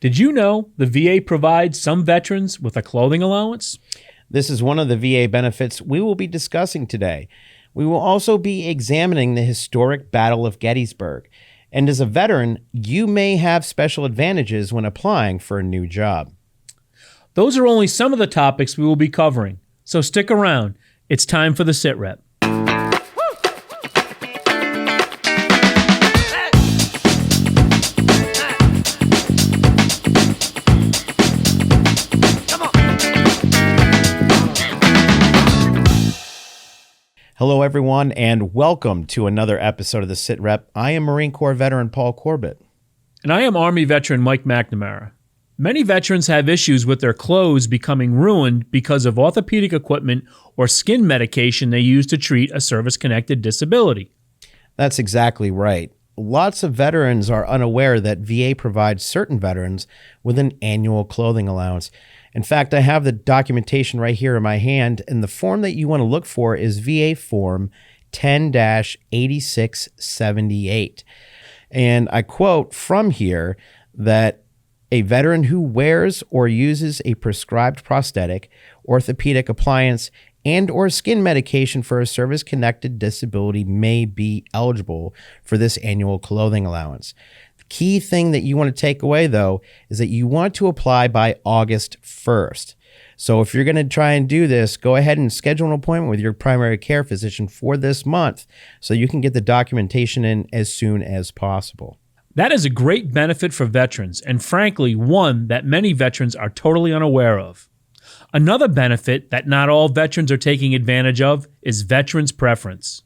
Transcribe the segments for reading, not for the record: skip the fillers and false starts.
Did you know the VA provides some veterans with a clothing allowance? This is one of the VA benefits we will be discussing today. We will also be examining the historic Battle of Gettysburg. And as a veteran, you may have special advantages when applying for a new job. Those are only some of the topics we will be covering, so stick around. It's time for the SITREP. Hello, everyone, and welcome to another episode of the SITREP. I am Marine Corps veteran Paul Corbett. And I am Army veteran Mike McNamara. Many veterans have issues with their clothes becoming ruined because of orthopedic equipment or skin medication they use to treat a service-connected disability. That's exactly right. Lots of veterans are unaware that VA provides certain veterans with an annual clothing allowance. In fact, I have the documentation right here in my hand, and the form that you want to look for is VA Form 10-8678. And I quote from here that a veteran who wears or uses a prescribed prosthetic, orthopedic appliance, and or skin medication for a service-connected disability may be eligible for this annual clothing allowance. Key thing that you want to take away, though, is that you want to apply by August 1st. So if you're going to try and do this, go ahead and schedule an appointment with your primary care physician for this month so you can get the documentation in as soon as possible. That is a great benefit for veterans, and frankly, one that many veterans are totally unaware of. Another benefit that not all veterans are taking advantage of is veterans preference.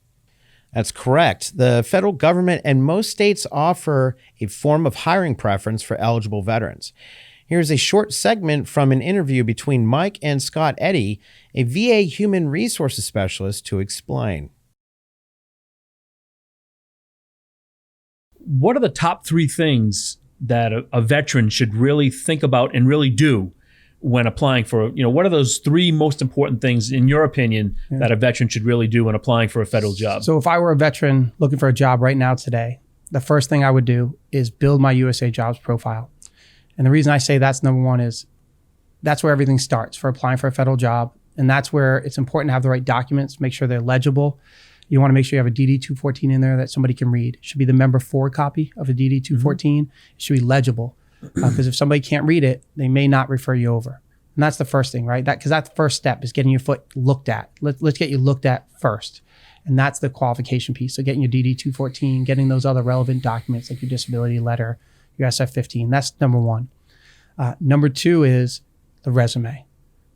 That's correct. The federal government and most states offer a form of hiring preference for eligible veterans. Here's a short segment from an interview between Mike and Scott Eddy, a VA human resources specialist, to explain. What are the top three things that a veteran should really think about and really do when applying for, what are those three most important things, in your opinion, that a veteran should really do when applying for a federal job? So if I were a veteran looking for a job right now today, the first thing I would do is build my USA Jobs profile. And the reason I say that's number one is that's where everything starts for applying for a federal job. And that's where it's important to have the right documents, make sure they're legible. You want to make sure you have a DD-214 in there that somebody can read. It should be the member 4 copy of a DD-214. It should be legible. Because if somebody can't read it, they may not refer you over. And that's the first thing, right? Because that's the first step is getting your foot looked at. Let's get you looked at first. And that's the qualification piece. So getting your DD-214, getting those other relevant documents like your disability letter, your SF-15. That's number one. Number two is the resume.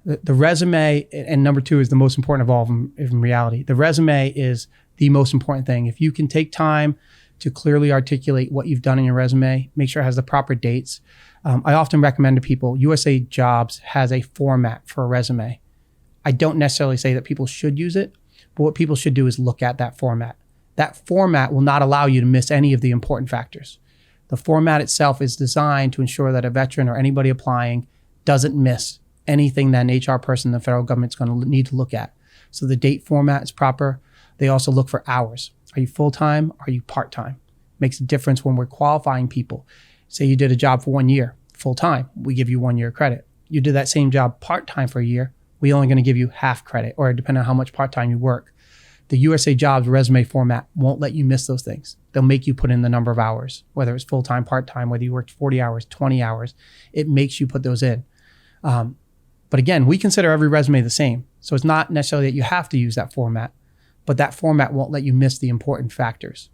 The resume, and number two is the most important of all of them in reality. The resume is the most important thing. If you can take time to clearly articulate what you've done in your resume, make sure it has the proper dates. I often recommend to people, USA Jobs has a format for a resume. I don't necessarily say that people should use it, but what people should do is look at that format. That format will not allow you to miss any of the important factors. The format itself is designed to ensure that a veteran or anybody applying doesn't miss anything that an HR person in the federal government is going to need to look at. So the date format is proper. They also look for hours. Are you full-time? Are you part-time? Makes a difference when we're qualifying people. Say you did a job for 1 year, full-time, we give you 1 year credit. You did that same job part-time for a year, we're only going to give you half credit, or depending on how much part-time you work. The USA Jobs resume format won't let you miss those things. They'll make you put in the number of hours, whether it's full-time, part-time, whether you worked 40 hours, 20 hours, it makes you put those in. But again, we consider every resume the same. So it's not necessarily that you have to use that format, but that format won't let you miss the important factors,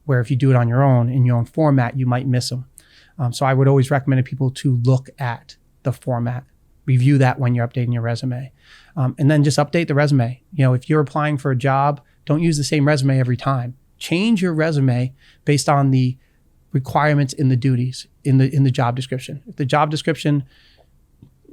where if you do it on your own, in your own format, you might miss them. So I would always recommend to people to look at the format, review that when you're updating your resume, and then just update the resume. If you're applying for a job, don't use the same resume every time. Change your resume based on the requirements in the duties, in the job description. If the job description,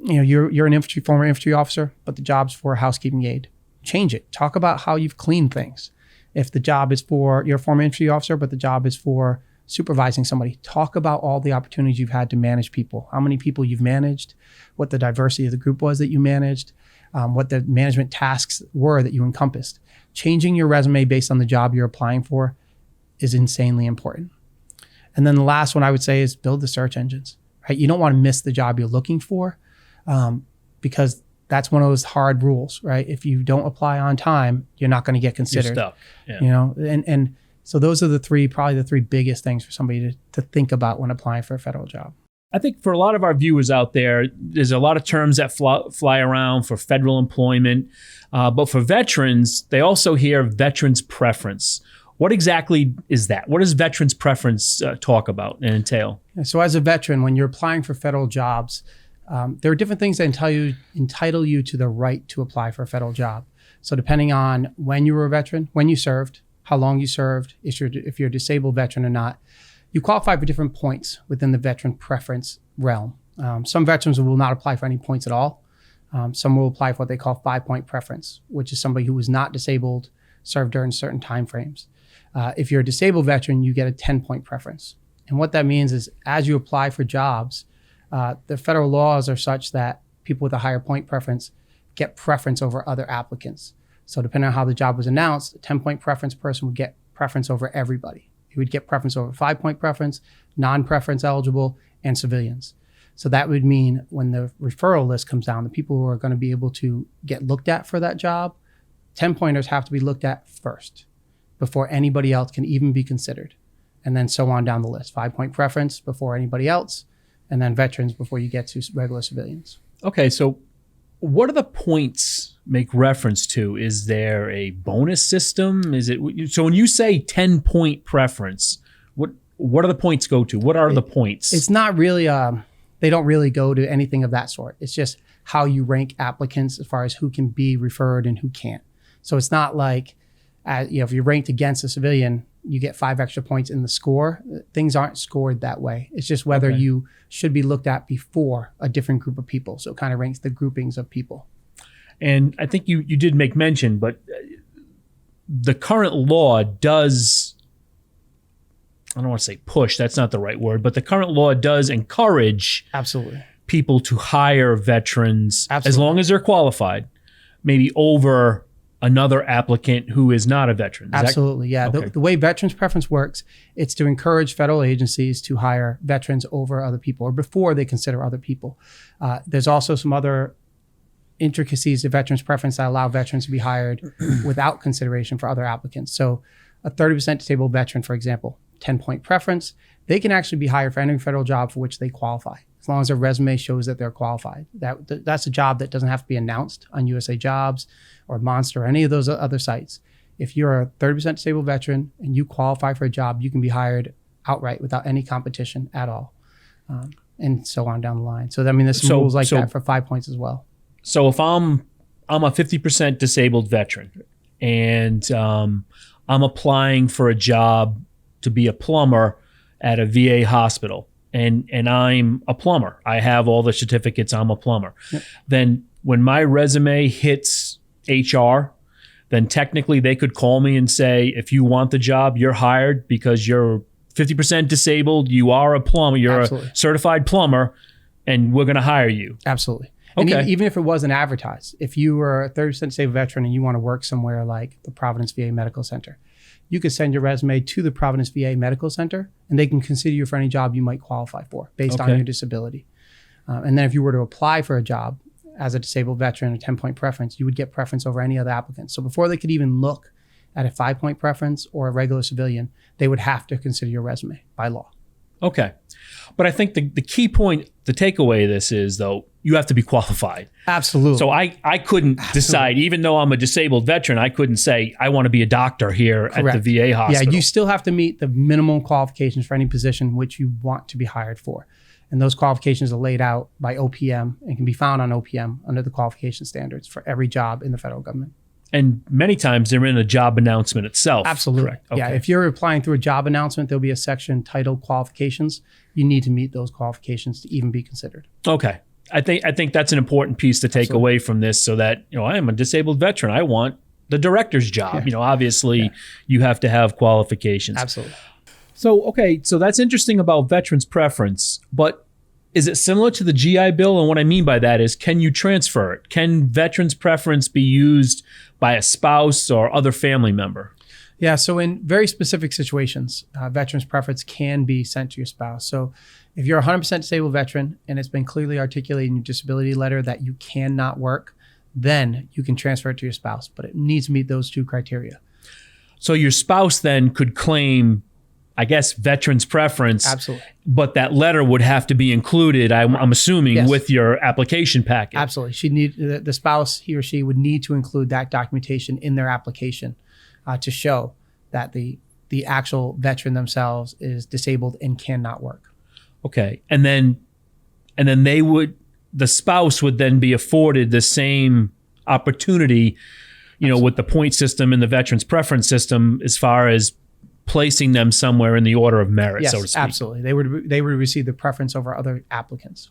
you're an former infantry officer, but the job's for a housekeeping aide, change it. Talk about how you've cleaned things. If the job is for, you're a former infantry officer, but the job is for supervising somebody, talk about all the opportunities you've had to manage people, how many people you've managed, what the diversity of the group was that you managed, what the management tasks were that you encompassed. Changing your resume based on the job you're applying for is insanely important. And then the last one I would say is build the search engines. right? You don't want to miss the job you're looking for, because that's one of those hard rules, right? If you don't apply on time, you're not going to get considered. You're stuck. Yeah. You know, and so those are probably the three biggest things for somebody to think about when applying for a federal job. I think for a lot of our viewers out there, there's a lot of terms that fly around for federal employment. But for veterans, they also hear veterans preference. What exactly is that? What does veterans preference talk about and entail? So as a veteran, when you're applying for federal jobs, there are different things that entitle you to the right to apply for a federal job. So depending on when you were a veteran, when you served, how long you served, if you're a disabled veteran or not, you qualify for different points within the veteran preference realm. Some veterans will not apply for any points at all. Some will apply for what they call 5-point preference, which is somebody who was not disabled, served during certain timeframes. If you're a disabled veteran, you get a 10-point preference. And what that means is as you apply for jobs, the federal laws are such that people with a higher point preference get preference over other applicants. So depending on how the job was announced, a 10-point preference person would get preference over everybody. He would get preference over 5-point preference, non-preference eligible, and civilians. So that would mean when the referral list comes down, the people who are going to be able to get looked at for that job, 10-pointers have to be looked at first before anybody else can even be considered. And then so on down the list. 5-point preference before anybody else, and then veterans before you get to regular civilians. Okay, so what do the points make reference to? Is there a bonus system? Is it so when you say 10-point preference, what do the points go to? What are the points? It's not really they don't really go to anything of that sort. It's just how you rank applicants as far as who can be referred and who can't. So it's not like if you're ranked against a civilian, you get 5 extra points in the score. Things aren't scored that way. It's just whether you should be looked at before a different group of people. So it kind of ranks the groupings of people. And I think you did make mention, but the current law does, I don't want to say push, that's not the right word, but the current law does encourage Absolutely. people to hire veterans Absolutely. as long as they're qualified, maybe over another applicant who is not a veteran. Absolutely, yeah. Okay. The way veterans preference works, it's to encourage federal agencies to hire veterans over other people or before they consider other people. There's also some other intricacies of veterans preference that allow veterans to be hired without consideration for other applicants. So a 30% disabled veteran, for example, 10-point preference, they can actually be hired for any federal job for which they qualify, as long as their resume shows that they're qualified. That's a job that doesn't have to be announced on USA Jobs or Monster or any of those other sites. If you're a 30% disabled veteran and you qualify for a job, you can be hired outright without any competition at all, and so on down the line. So I mean, there's some rules like that for 5 points as well. So if I'm a 50% disabled veteran and I'm applying for a job to be a plumber at a VA hospital, and I'm a plumber, I have all the certificates, I'm a plumber. Yep. Then when my resume hits HR, then technically they could call me and say, if you want the job, you're hired because you're 50% disabled, you are a plumber, you're Absolutely. A certified plumber, and we're going to hire you. Absolutely. Okay. And even if it wasn't advertised, if you were a 30% disabled veteran and you want to work somewhere like the Providence VA Medical Center, you could send your resume to the Providence VA Medical Center and they can consider you for any job you might qualify for based on your disability. And then if you were to apply for a job as a disabled veteran, a 10-point preference, you would get preference over any other applicant. So before they could even look at a 5-point preference or a regular civilian, they would have to consider your resume by law. Okay. But I think the key point, the takeaway of this is, though, you have to be qualified. Absolutely. So I couldn't decide, even though I'm a disabled veteran, I couldn't say, I want to be a doctor here Correct. at the VA hospital. Yeah, you still have to meet the minimum qualifications for any position which you want to be hired for. And those qualifications are laid out by OPM and can be found on OPM under the qualification standards for every job in the federal government. And many times they're in a job announcement itself. Absolutely. Correct. Okay. Yeah, if you're applying through a job announcement, there'll be a section titled qualifications. You need to meet those qualifications to even be considered. Okay. I think that's an important piece to take Absolutely. away from this, so that, I am a disabled veteran. I want the director's job. Yeah. Obviously you have to have qualifications. Absolutely. So that's interesting about veterans preference, but is it similar to the GI Bill? And what I mean by that is, can you transfer it? Can veterans preference be used by a spouse or other family member? Yeah, so in very specific situations, veterans preference can be sent to your spouse. So if you're a 100% disabled veteran and it's been clearly articulated in your disability letter that you cannot work, then you can transfer it to your spouse, but it needs to meet those two criteria. So your spouse then could claim, I guess, veterans preference. Absolutely. But that letter would have to be included, I'm assuming, Yes. with your application packet. Absolutely. The spouse, he or she would need to include that documentation in their application to show that the actual veteran themselves is disabled and cannot work. Okay. And then the spouse would then be afforded the same opportunity, with the point system and the veterans preference system as far as placing them somewhere in the order of merit, Yes, so to speak. absolutely. They would receive the preference over other applicants.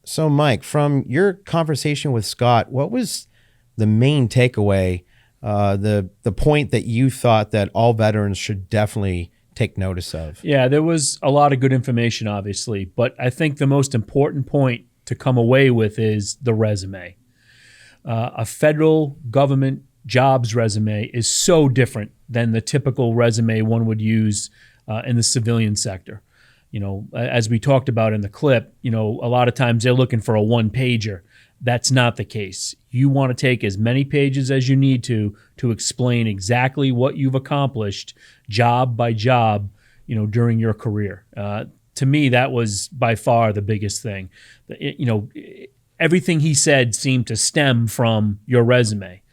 So, Mike, from your conversation with Scott, what was the main takeaway, the point that you thought that all veterans should definitely take notice of? Yeah, there was a lot of good information, obviously, but I think the most important point to come away with is the resume. A federal government jobs resume is so different than the typical resume one would use in the civilian sector. As we talked about in the clip, a lot of times they're looking for a one-pager. That's not the case. You want to take as many pages as you need to explain exactly what you've accomplished job by job, during your career. To me, that was by far the biggest thing. Everything he said seemed to stem from your resume.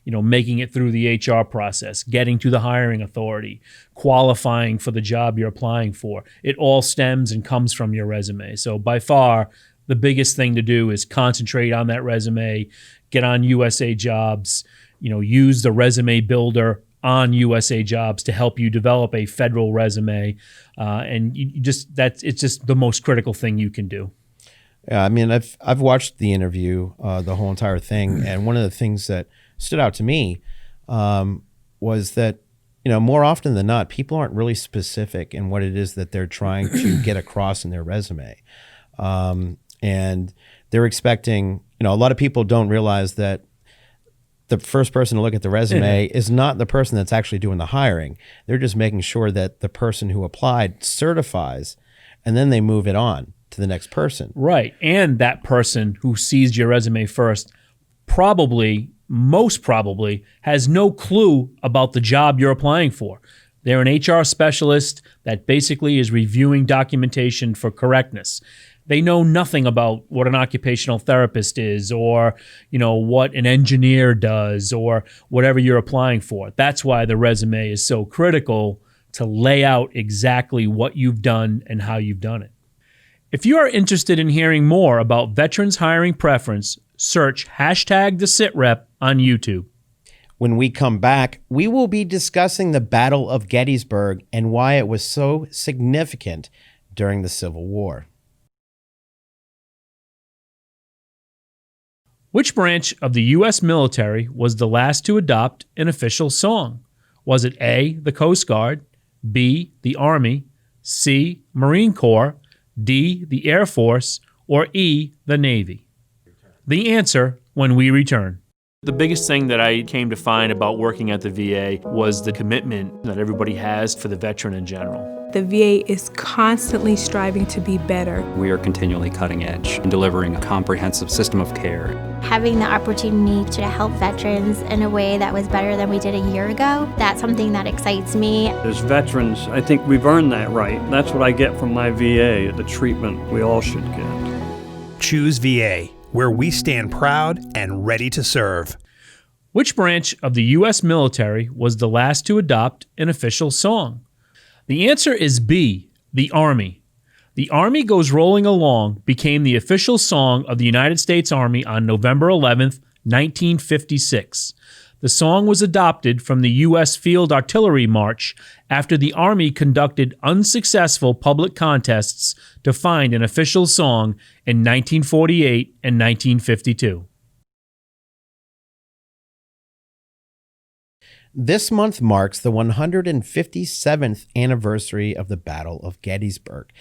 Making it through the HR process, getting to the hiring authority, qualifying for the job you're applying for. It all stems and comes from your resume. So by far, the biggest thing to do is concentrate on that resume, get on USA Jobs, use the resume builder on USA Jobs to help you develop a federal resume. And it's just the most critical thing you can do. Yeah, I mean, I've watched the interview, the whole entire thing, and one of the things that stood out to me was that, more often than not, people aren't really specific in what it is that they're trying to get across in their resume. And they're expecting, a lot of people don't realize that the first person to look at the resume is not the person that's actually doing the hiring. They're just making sure that the person who applied certifies, and then they move it on to the next person. Right. And that person who sees your resume first most probably has no clue about the job you're applying for. They're an HR specialist that basically is reviewing documentation for correctness. They know nothing about what an occupational therapist is or, what an engineer does or whatever you're applying for. That's why the resume is so critical to lay out exactly what you've done and how you've done it. If you are interested in hearing more about veterans hiring preference, search #TheSitRep on YouTube. When we come back, we will be discussing the Battle of Gettysburg and why it was so significant during the Civil War. Which branch of the U.S. military was the last to adopt an official song? Was it A, the Coast Guard, B, the Army, C, Marine Corps, D, the Air Force, or E, the Navy? The answer when we return. The biggest thing that I came to find about working at the VA was the commitment that everybody has for the veteran in general. The VA is constantly striving to be better. We are continually cutting edge and delivering a comprehensive system of care. Having the opportunity to help veterans in a way that was better than we did a year ago, that's something that excites me. As veterans, I think we've earned that right. That's what I get from my VA, the treatment we all should get. Choose VA, where we stand proud and ready to serve. Which branch of the U.S. military was the last to adopt an official song? The answer is B, the Army. The Army Goes Rolling Along became the official song of the United States Army on November 11th, 1956. The song was adopted from the U.S. Field Artillery March after the Army conducted unsuccessful public contests to find an official song in 1948 and 1952. This month marks the 157th anniversary of the Battle of Gettysburg,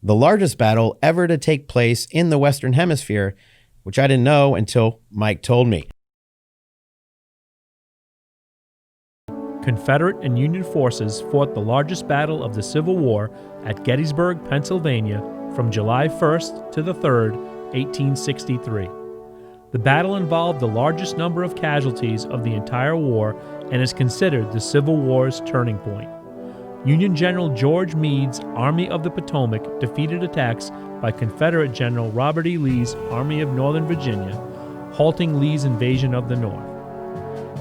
the largest battle ever to take place in the Western Hemisphere, which I didn't know until Mike told me. Confederate and Union forces fought the largest battle of the Civil War at Gettysburg, Pennsylvania, from July 1st to the 3rd, 1863. The battle involved the largest number of casualties of the entire war and is considered the Civil War's turning point. Union General George Meade's Army of the Potomac defeated attacks by Confederate General Robert E. Lee's Army of Northern Virginia, halting Lee's invasion of the North.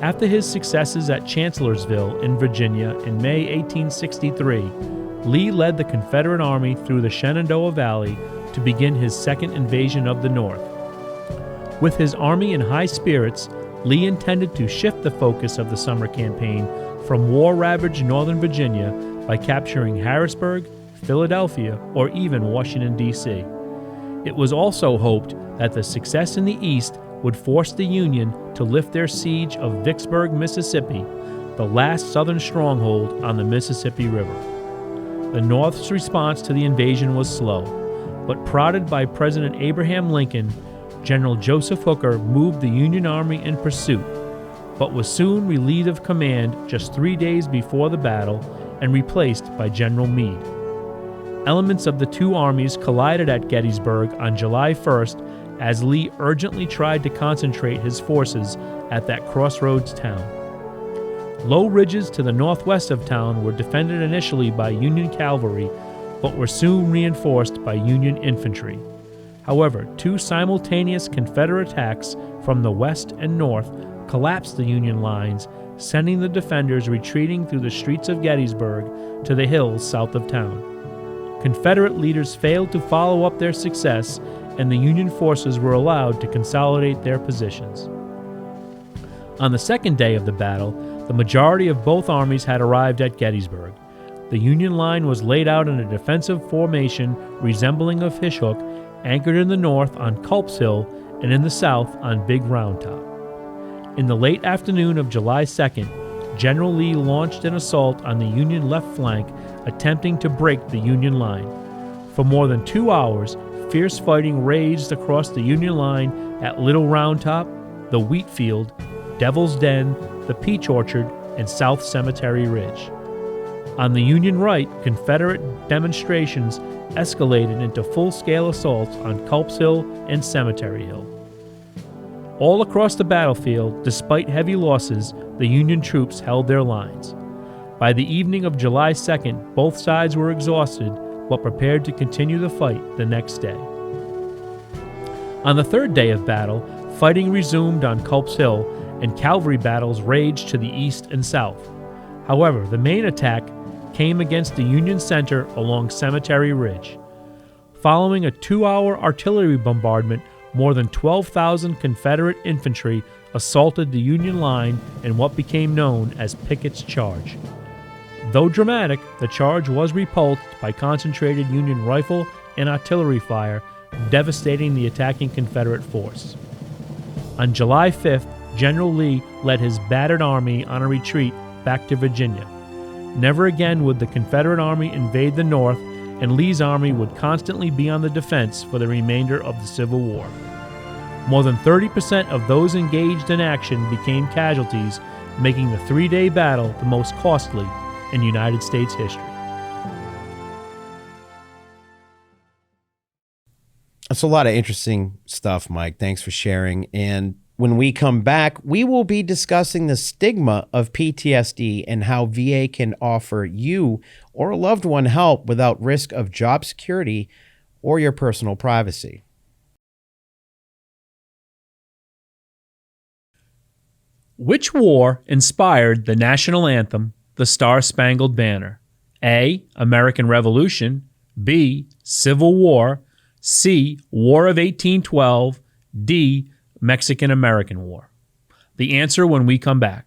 After his successes at Chancellorsville in Virginia in May 1863, Lee led the Confederate Army through the Shenandoah Valley to begin his second invasion of the North. With his army in high spirits, Lee intended to shift the focus of the summer campaign from war-ravaged Northern Virginia by capturing Harrisburg, Philadelphia, or even Washington, D.C. It was also hoped that the success in the East would force the Union to lift their siege of Vicksburg, Mississippi, the last Southern stronghold on the Mississippi River. The North's response to the invasion was slow, but prodded by President Abraham Lincoln, General Joseph Hooker moved the Union Army in pursuit, but was soon relieved of command just 3 days before the battle and replaced by General Meade. Elements of the two armies collided at Gettysburg on July 1st as Lee urgently tried to concentrate his forces at that crossroads town. Low ridges to the northwest of town were defended initially by Union cavalry, but were soon reinforced by Union infantry. However, two simultaneous Confederate attacks from the west and north collapsed the Union lines, sending the defenders retreating through the streets of Gettysburg to the hills south of town. Confederate leaders failed to follow up their success, and the Union forces were allowed to consolidate their positions. On the second day of the battle, the majority of both armies had arrived at Gettysburg. The Union line was laid out in a defensive formation resembling a fishhook, anchored in the north on Culp's Hill and in the south on Big Round Top. In the late afternoon of July 2nd, General Lee launched an assault on the Union left flank, attempting to break the Union line. For more than 2 hours, fierce fighting raged across the Union line at Little Round Top, the Wheat Field, Devil's Den, the Peach Orchard, and South Cemetery Ridge. On the Union right, Confederate demonstrations escalated into full-scale assaults on Culp's Hill and Cemetery Hill. All across the battlefield, despite heavy losses, the Union troops held their lines. By the evening of July 2nd, both sides were exhausted, but prepared to continue the fight the next day. On the third day of battle, fighting resumed on Culp's Hill, and cavalry battles raged to the east and south. However, the main attack came against the Union center along Cemetery Ridge. Following a 2-hour artillery bombardment, more than 12,000 Confederate infantry assaulted the Union line in what became known as Pickett's Charge. Though dramatic, the charge was repulsed by concentrated Union rifle and artillery fire, devastating the attacking Confederate force. On July 5th, General Lee led his battered army on a retreat back to Virginia. Never again would the Confederate Army invade the North, and Lee's army would constantly be on the defense for the remainder of the Civil War. More than 30% of those engaged in action became casualties, making the 3-day battle the most costly in United States history. That's a lot of interesting stuff, Mike. Thanks for sharing. And when we come back, we will be discussing the stigma of PTSD and how VA can offer you or a loved one help without risk of job security or your personal privacy. Which war inspired the national anthem, the Star-Spangled Banner? A. American Revolution. B. Civil War. C. War of 1812. D. Mexican-American War. The answer when we come back.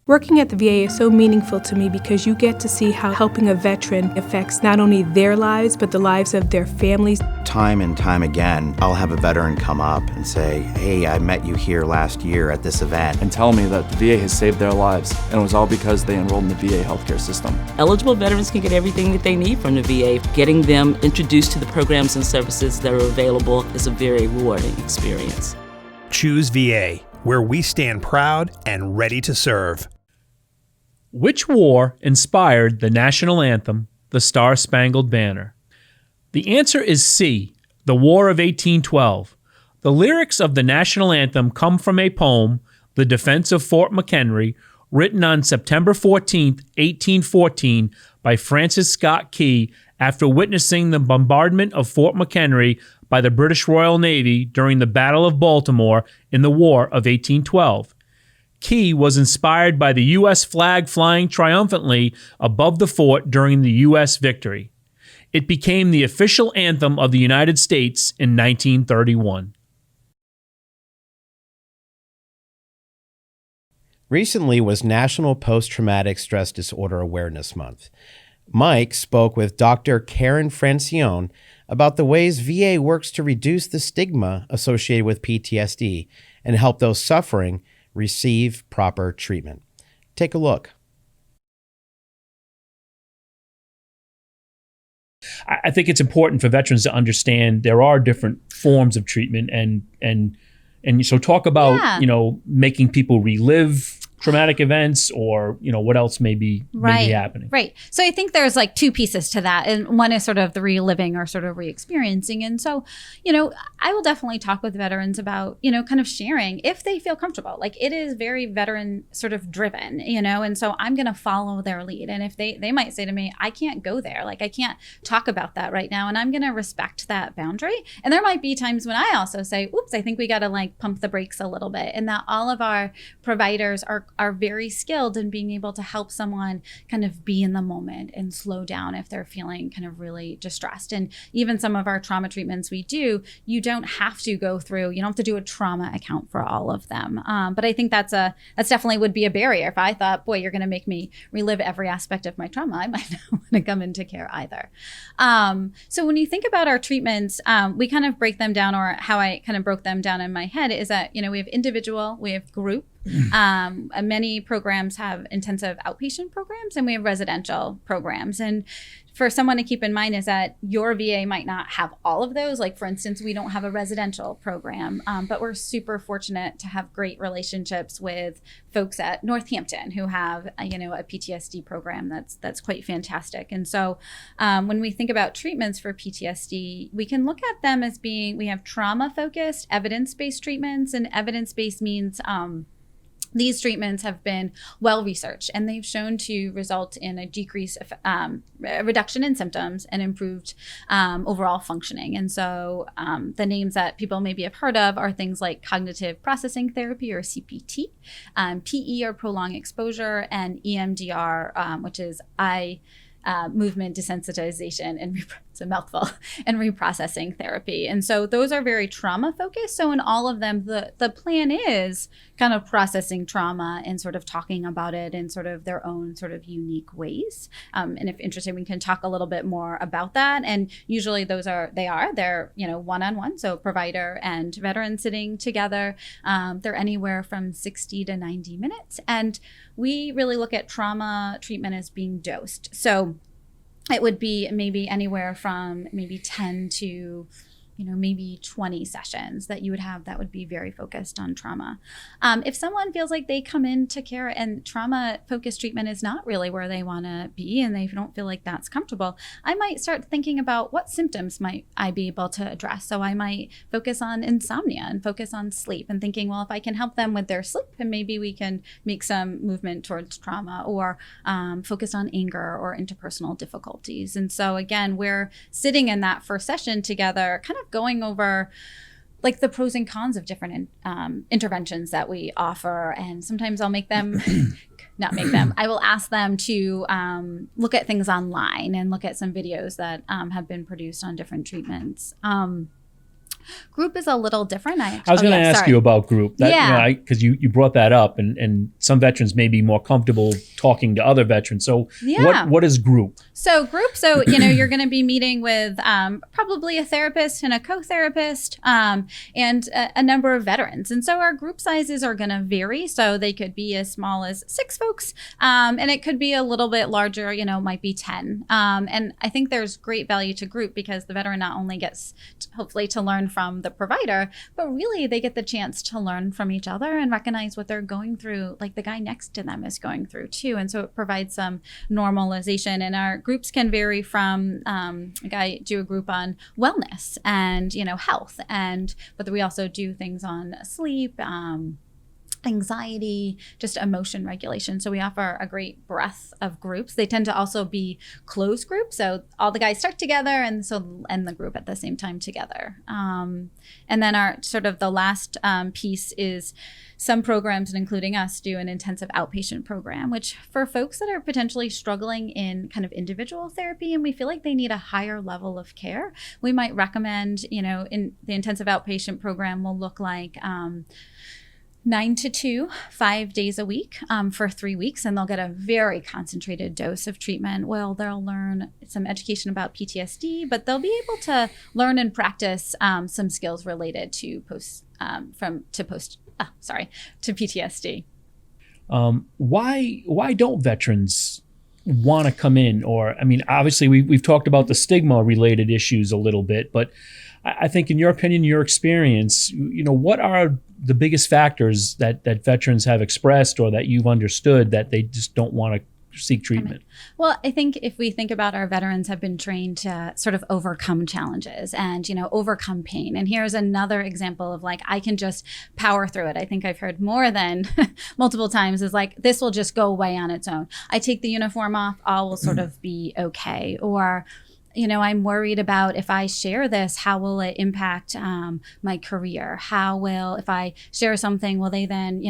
Working at the VA is so meaningful to me because you get to see how helping a veteran affects not only their lives, but the lives of their families. Time and time again, I'll have a veteran come up and say, hey, I met you here last year at this event. And tell me that the VA has saved their lives, and it was all because they enrolled in the VA healthcare system. Eligible veterans can get everything that they need from the VA. Getting them introduced to the programs and services that are available is a very rewarding experience. Choose VA, where we stand proud and ready to serve. Which war inspired the national anthem, the Star-Spangled Banner? The answer is C, the War of 1812. The lyrics of the national anthem come from a poem, The Defense of Fort McHenry, written on September 14, 1814, by Francis Scott Key after witnessing the bombardment of Fort McHenry by the British Royal Navy during the Battle of Baltimore in the War of 1812. Key was inspired by the U.S. flag flying triumphantly above the fort during the U.S. victory. It became the official anthem of the United States in 1931. Recently was National Post-Traumatic Stress Disorder Awareness Month. Mike spoke with Dr. Karen Francione about the ways VA works to reduce the stigma associated with PTSD and help those suffering receive proper treatment. Take a look. I think it's important for veterans to understand there are different forms of treatment, and so talk about making people relive traumatic events, or what else may be happening. Right. So I think there's like two pieces to that, and one is sort of the reliving or sort of re-experiencing. And so, I will definitely talk with veterans about, kind of sharing if they feel comfortable. Like, it is very veteran sort of driven, and so I'm going to follow their lead. And if they might say to me, I can't go there, like I can't talk about that right now, and I'm going to respect that boundary. And there might be times when I also say, oops, I think we got to like pump the brakes a little bit, and that all of our providers are very skilled in being able to help someone kind of be in the moment and slow down if they're feeling kind of really distressed. And even some of our trauma treatments you don't have to go through, you don't have to do a trauma account for all of them. But I think that's definitely would be a barrier. If I thought, boy, you're going to make me relive every aspect of my trauma, I might not want to come into care either. So when you think about our treatments, we kind of break them down, or how I kind of broke them down in my head is that, we have individual, we have group. Many programs have intensive outpatient programs, and we have residential programs. And for someone to keep in mind is that your VA might not have all of those. Like, for instance, we don't have a residential program, but we're super fortunate to have great relationships with folks at Northampton who have, a PTSD program that's quite fantastic. And so when we think about treatments for PTSD, we can look at them as we have trauma-focused, evidence-based treatments, and evidence-based means these treatments have been well researched, and they've shown to result in a reduction in symptoms and improved overall functioning. And so the names that people maybe have heard of are things like cognitive processing therapy, or CPT, PE, or prolonged exposure, and EMDR, which is movement desensitization, and it's a mouthful, and reprocessing therapy. And so those are very trauma focused. So in all of them, the plan is kind of processing trauma and sort of talking about it in sort of their own sort of unique ways. And if interested, we can talk a little bit more about that. And usually they're one-on-one. So provider and veteran sitting together. They're anywhere from 60 to 90 minutes. And we really look at trauma treatment as being dosed. So it would be maybe anywhere from maybe 10 to maybe 20 sessions that you would have that would be very focused on trauma. If someone feels like they come into care and trauma-focused treatment is not really where they want to be, and they don't feel like that's comfortable, I might start thinking about what symptoms might I be able to address. So I might focus on insomnia and focus on sleep, and thinking, well, if I can help them with their sleep, and maybe we can make some movement towards trauma, or focus on anger or interpersonal difficulties. And so again, we're sitting in that first session together, kind of going over like the pros and cons of different interventions that we offer. And sometimes I'll make them, I will ask them to look at things online and look at some videos that have been produced on different treatments. Group is a little different. I was going to ask you about group. Because you brought that up, and some veterans may be more comfortable talking to other veterans. So what is group? So group, you're going to be meeting with probably a therapist and a co-therapist and a number of veterans. And so our group sizes are going to vary. So they could be as small as 6 folks, and it could be a little bit larger, might be 10. And I think there's great value to group, because the veteran not only gets hopefully to learn from the provider, but really they get the chance to learn from each other and recognize what they're going through. Like, the guy next to them is going through too. And so it provides some normalization. And our groups can vary from, like I do a group on wellness and, health, but we also do things on sleep, anxiety, just emotion regulation. So we offer a great breadth of groups. They tend to also be closed groups. So all the guys start together and so end the group at the same time together. And then our sort of the last piece is some programs, and including us, do an intensive outpatient program, which for folks that are potentially struggling in kind of individual therapy and we feel like they need a higher level of care, we might recommend, in the intensive outpatient program will look like 9 to 2, 5 days a week for 3 weeks, and they'll get a very concentrated dose of treatment. Well, they'll learn some education about PTSD, but they'll be able to learn and practice some skills related to PTSD. Why don't veterans want to come in? Or, obviously we've talked about the stigma related issues a little bit, but I think in your opinion, your experience, what are the biggest factors that veterans have expressed or that you've understood that they just don't want to seek treatment? Well, I think if we think about our veterans have been trained to sort of overcome challenges and, overcome pain. And here's another example of I can just power through it. I think I've heard more than multiple times is this will just go away on its own. I take the uniform off, all will sort of be okay. Or, I'm worried about if I share this, how will it impact my career? If I share something, will they then,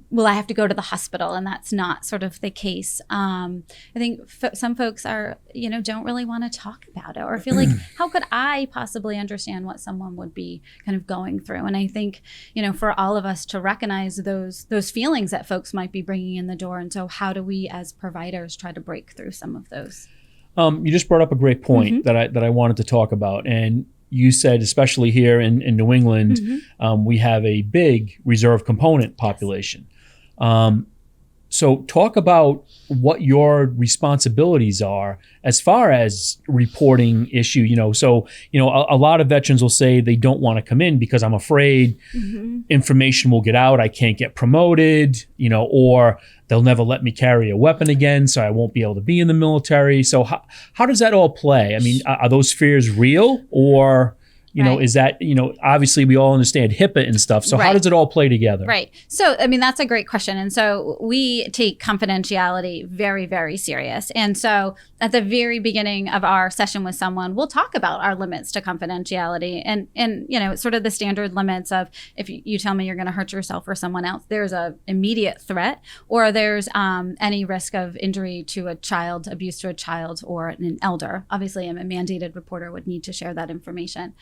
will I have to go to the hospital? And that's not sort of the case. I think some folks are, don't really want to talk about it or feel like, how could I possibly understand what someone would be kind of going through? And I think, for all of us to recognize those feelings that folks might be bringing in the door. And so how do we as providers try to break through some of those? You just brought up a great point that I wanted to talk about. And you said, especially here in New England, we have a big reserve component population. So talk about what your responsibilities are as far as reporting issue. A lot of veterans will say they don't want to come in because I'm afraid information will get out. I can't get promoted, or they'll never let me carry a weapon again, so I won't be able to be in the military. So how does that all play? Are those fears real, or is that, obviously we all understand HIPAA and stuff. So how does it all play together? Right. So, that's a great question. And so we take confidentiality very, very serious. And so at the very beginning of our session with someone, we'll talk about our limits to confidentiality and it's sort of the standard limits of if you tell me you're going to hurt yourself or someone else, there's a immediate threat or there's any risk of injury to a child, abuse to a child or an elder. Obviously, a mandated reporter would need to share that information.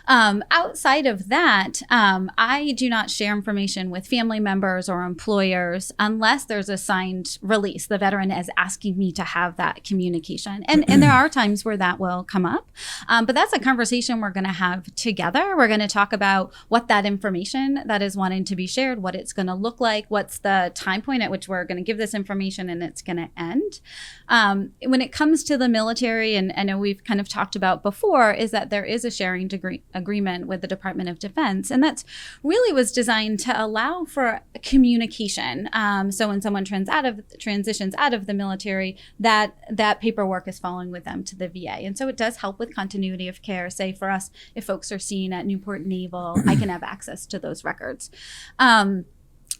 Outside of that, I do not share information with family members or employers unless there's a signed release. The veteran is asking me to have that communication. And there are times where that will come up. But that's a conversation we're going to have together. We're going to talk about what that information that is wanting to be shared, what it's going to look like, what's the time point at which we're going to give this information and it's going to end. When it comes to the military, and I know we've kind of talked about before, is that there is a sharing agreement with the Department of Defense. And that's really was designed to allow for communication. So when someone transitions out of the military, that paperwork is following with them to the VA. And so it does help with continuity of care. Say for us, if folks are seen at Newport Naval, I can have access to those records.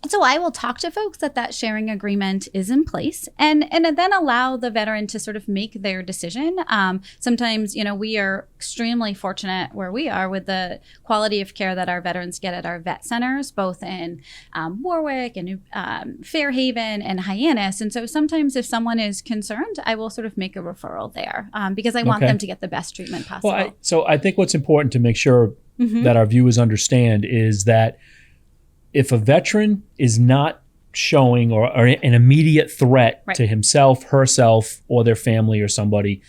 So I will talk to folks that sharing agreement is in place and then allow the veteran to sort of make their decision. Sometimes, we are extremely fortunate where we are with the quality of care that our veterans get at our vet centers, both in Warwick and Fairhaven and Hyannis. And so sometimes if someone is concerned, I will sort of make a referral there because I want them to get the best treatment possible. Well, so I think what's important to make sure that our viewers understand is that if a veteran is not showing or an immediate threat to himself, herself, or their family or somebody,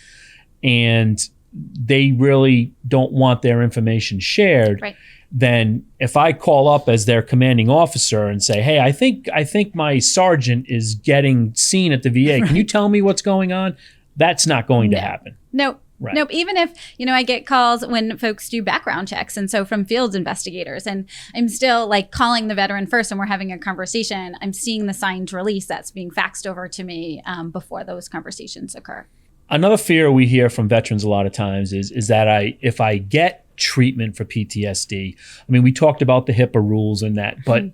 and they really don't want their information shared, then if I call up as their commanding officer and say, hey, I think my sergeant is getting seen at the VA, can you tell me what's going on? That's not going to happen. No. Right. Nope. Even if, I get calls when folks do background checks. And so from field investigators, and I'm still like calling the veteran first and we're having a conversation, I'm seeing the signed release that's being faxed over to me before those conversations occur. Another fear we hear from veterans a lot of times is that if I get treatment for PTSD, I mean, we talked about the HIPAA rules and that, but,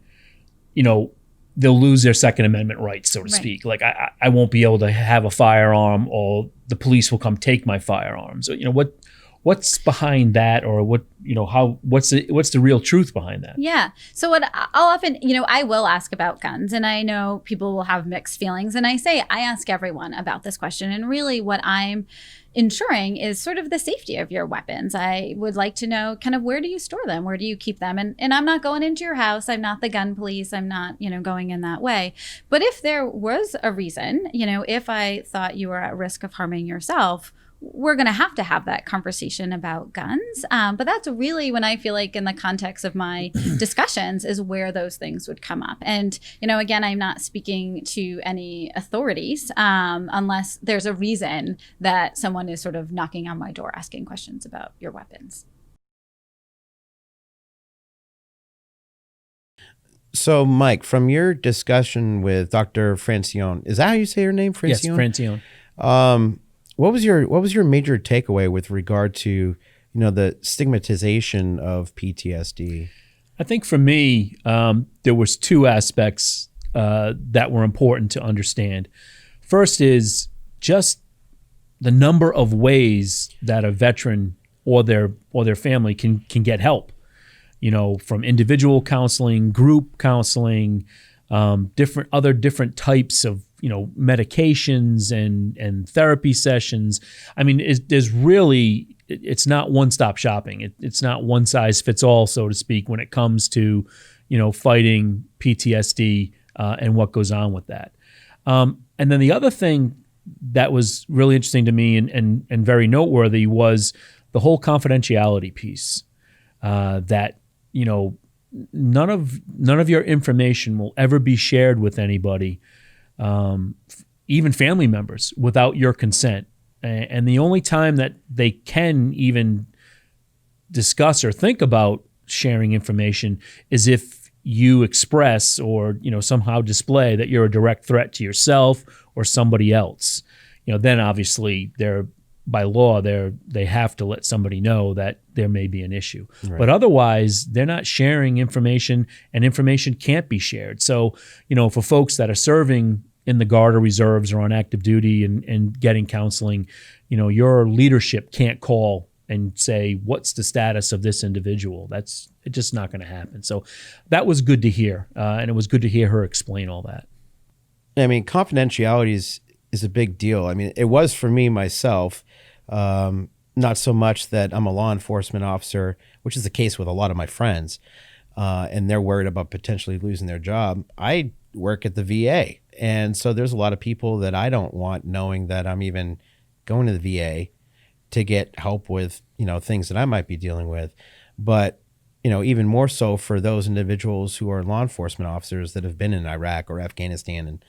they'll lose their Second Amendment rights, so to speak. Like I won't be able to have a firearm, or the police will come take my firearm. So, what's behind that, or what's the real truth behind that? Yeah. So what I'll often, I will ask about guns, and I know people will have mixed feelings, and I ask everyone about this question, and really what I'm ensuring is sort of the safety of your weapons. I would like to know kind of, where do you store them? Where do you keep them? And I'm not going into your house. I'm not the gun police. I'm not, going in that way. But if there was a reason, if I thought you were at risk of harming yourself, we're going to have that conversation about guns. But that's really when I feel like in the context of my discussions is where those things would come up. And, again, I'm not speaking to any authorities unless there's a reason that someone is sort of knocking on my door asking questions about your weapons. So, Mike, from your discussion with Dr. Francione, is that how you say her name, Francione? Yes, Francione. What was your major takeaway with regard to the stigmatization of PTSD? I think for me, there was two aspects that were important to understand. First is just the number of ways that a veteran or their family can get help. From individual counseling, group counseling, different types of medications and therapy sessions. I mean, it's not one-stop shopping. It's not one size fits all, so to speak, when it comes to fighting PTSD and what goes on with that. And then the other thing that was really interesting to me and very noteworthy was the whole confidentiality piece. That none of your information will ever be shared with anybody. Even family members, without your consent. And the only time that they can even discuss or think about sharing information is if you express or somehow display that you're a direct threat to yourself or somebody else. Then obviously by law they have to let somebody know that there may be an issue. Right. But otherwise, they're not sharing information, and information can't be shared. So, for folks that are serving in the Guard or Reserves or on active duty and getting counseling, your leadership can't call and say, what's the status of this individual? It's just not going to happen. So that was good to hear. And it was good to hear her explain all that. I mean, confidentiality is a big deal. I mean, it was for me myself, not so much that I'm a law enforcement officer, which is the case with a lot of my friends, and they're worried about potentially losing their job. I work at the VA. And so there's a lot of people that I don't want knowing that I'm even going to the VA to get help with, things that I might be dealing with. But, even more so for those individuals who are law enforcement officers that have been in Iraq or Afghanistan and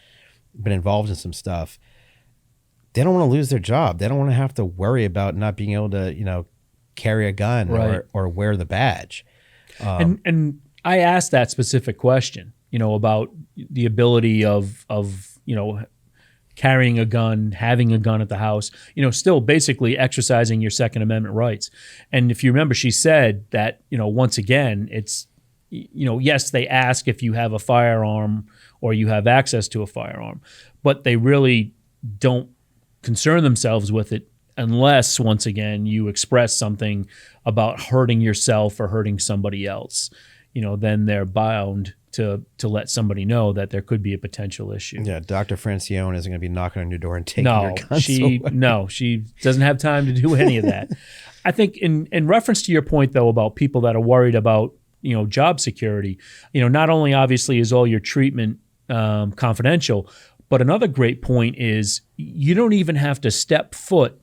been involved in some stuff, they don't want to lose their job. They don't want to have to worry about not being able to, carry a gun right. or wear the badge. And I asked that specific question, about the ability of carrying a gun, having a gun at the house, still basically exercising your Second Amendment rights. And if you remember, she said that, once again, it's, yes, they ask if you have a firearm or you have access to a firearm, but they really don't concern themselves with it unless, once again, you express something about hurting yourself or hurting somebody else. Then they're bound to let somebody know that there could be a potential issue. Yeah, Dr. Francione isn't going to be knocking on your door and taking your guns away. She doesn't have time to do any of that. I think in reference to your point, though, about people that are worried about, job security, not only obviously is all your treatment confidential, but another great point is you don't even have to step foot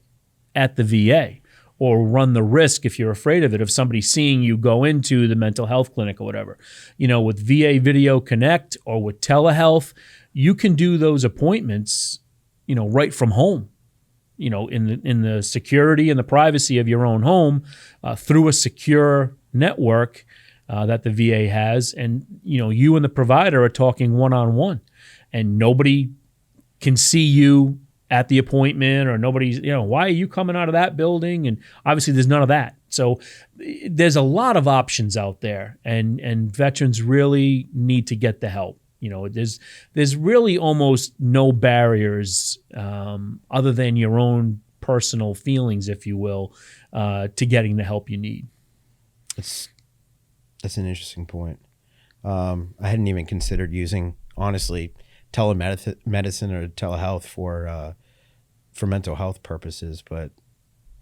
at the VA or run the risk, if you're afraid of it, of somebody seeing you go into the mental health clinic or whatever. With VA Video Connect or with telehealth, you can do those appointments, right from home. in the security and the privacy of your own home through a secure network that the VA has, and you and the provider are talking one-on-one, and nobody can see you at the appointment, or nobody's, why are you coming out of that building? And obviously there's none of that. So there's a lot of options out there, and veterans really need to get the help. There's really almost no barriers other than your own personal feelings, if you will, to getting the help you need. That's an interesting point. I hadn't even considered using, honestly, telemedicine or telehealth for mental health purposes, but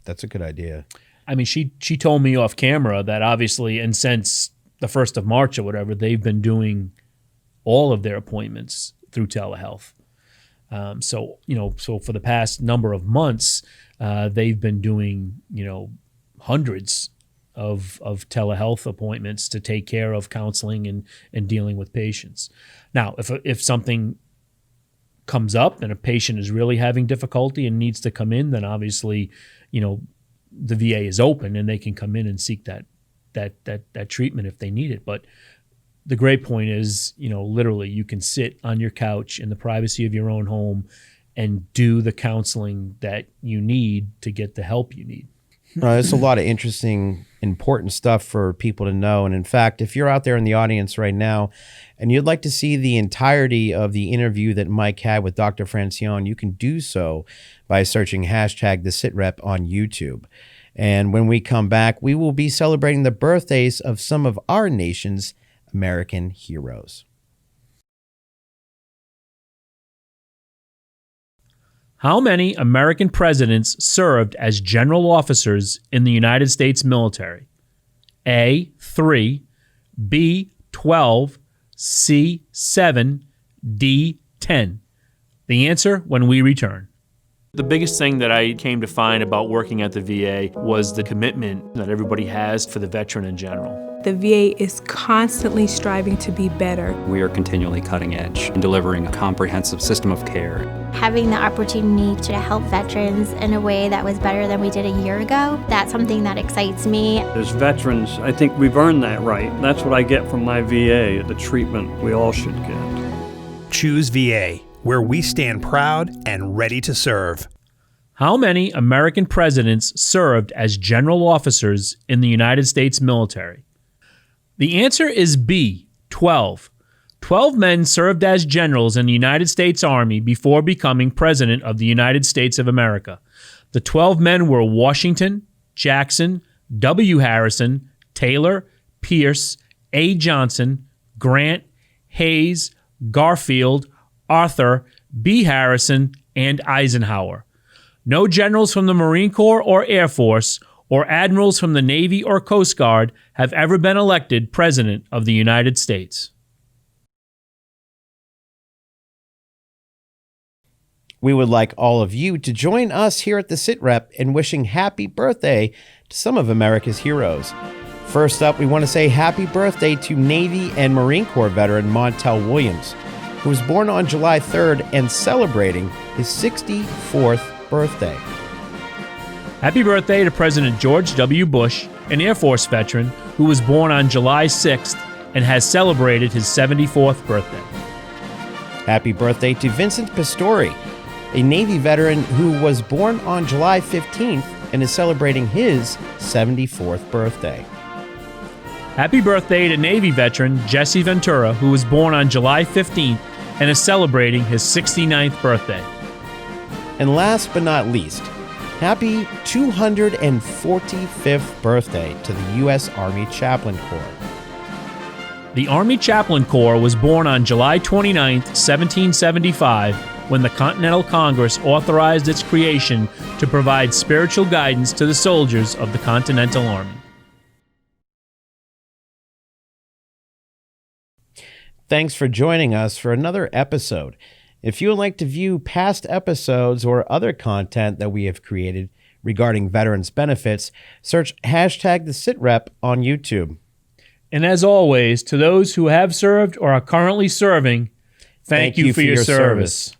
that's a good idea. I mean, she told me off camera that obviously, and since the 1st of March or whatever, they've been doing all of their appointments through telehealth. So for the past number of months, they've been doing, hundreds of telehealth appointments to take care of counseling and dealing with patients. Now, if something comes up and a patient is really having difficulty and needs to come in, then obviously, the VA is open and they can come in and seek that treatment if they need it. But the great point is, literally you can sit on your couch in the privacy of your own home and do the counseling that you need to get the help you need. There's a lot of interesting, important stuff for people to know. And in fact, if you're out there in the audience right now and you'd like to see the entirety of the interview that Mike had with Dr. Francione, you can do so by searching #TheSitRep on YouTube. And when we come back, we will be celebrating the birthdays of some of our nation's American heroes. How many American presidents served as general officers in the United States military? A, 3, B, 12, C, 7, D, 10. The answer when we return. The biggest thing that I came to find about working at the VA was the commitment that everybody has for the veteran in general. The VA is constantly striving to be better. We are continually cutting edge in delivering a comprehensive system of care. Having the opportunity to help veterans in a way that was better than we did a year ago, that's something that excites me. As veterans, I think we've earned that right. That's what I get from my VA, the treatment we all should get. Choose VA, where we stand proud and ready to serve. How many American presidents served as general officers in the United States military? The answer is B, 12. 12 men served as generals in the United States Army before becoming President of the United States of America. The 12 men were Washington, Jackson, W. Harrison, Taylor, Pierce, A. Johnson, Grant, Hayes, Garfield, Arthur, B. Harrison, and Eisenhower. No generals from the Marine Corps or Air Force or admirals from the Navy or Coast Guard have ever been elected President of the United States. We would like all of you to join us here at the SitRep in wishing happy birthday to some of America's heroes. First up, we want to say happy birthday to Navy and Marine Corps veteran Montel Williams, who was born on July 3rd and celebrating his 64th birthday. Happy birthday to President George W. Bush, an Air Force veteran who was born on July 6th and has celebrated his 74th birthday. Happy birthday to Vincent Pastore, a Navy veteran who was born on July 15th and is celebrating his 74th birthday. Happy birthday to Navy veteran Jesse Ventura, who was born on July 15th and is celebrating his 69th birthday. And last but not least, happy 245th birthday to the U.S. Army Chaplain Corps. The Army Chaplain Corps was born on July 29, 1775, when the Continental Congress authorized its creation to provide spiritual guidance to the soldiers of the Continental Army. Thanks for joining us for another episode. If you would like to view past episodes or other content that we have created regarding veterans benefits, search #TheSitRep on YouTube. And as always, to those who have served or are currently serving, thank you for your service.